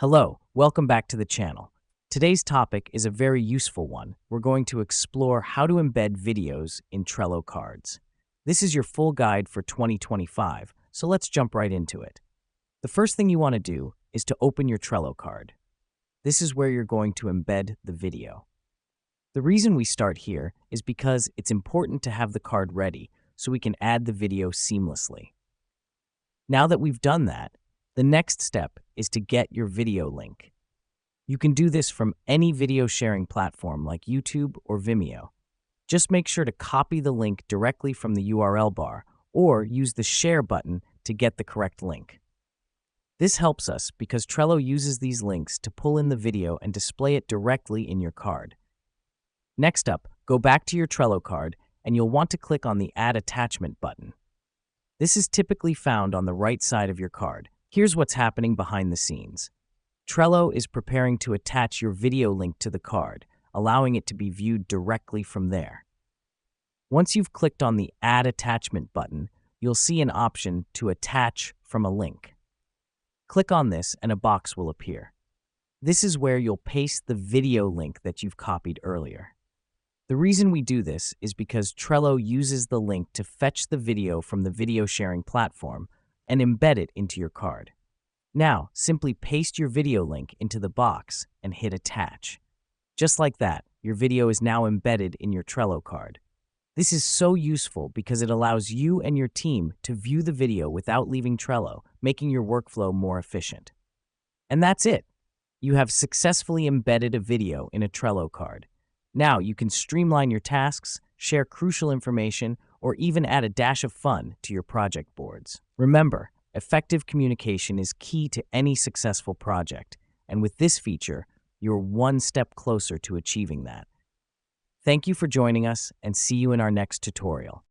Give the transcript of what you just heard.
Hello, welcome back to the channel. Today's topic is a very useful one. We're going to explore how to embed videos in Trello Cards. This is your full guide for 2025, so let's jump right into it. The first thing you want to do is to open your Trello card. This is where you're going to embed the video. The reason we start here is because it's important to have the card ready so we can add the video seamlessly. Now that we've done that, the next step is to get your video link. You can do this from any video sharing platform like YouTube or Vimeo. Just make sure to copy the link directly from the URL bar or use the share button to get the correct link. This helps us because Trello uses these links to pull in the video and display it directly in your card. Next up, go back to your Trello card and you'll want to click on the Add Attachment button. This is typically found on the right side of your card. Here's what's happening behind the scenes. Trello is preparing to attach your video link to the card, allowing it to be viewed directly from there. Once you've clicked on the Add Attachment button, you'll see an option to attach from a link. Click on this and a box will appear. This is where you'll paste the video link that you've copied earlier. The reason we do this is because Trello uses the link to fetch the video from the video sharing platform and embed it into your card. Now, simply paste your video link into the box and hit Attach. Just like that, your video is now embedded in your Trello card. This is so useful because it allows you and your team to view the video without leaving Trello, making your workflow more efficient. And that's it. You have successfully embedded a video in a Trello card. Now you can streamline your tasks, share crucial information, or even add a dash of fun to your project boards. Remember, effective communication is key to any successful project, and with this feature, you're one step closer to achieving that. Thank you for joining us, and see you in our next tutorial.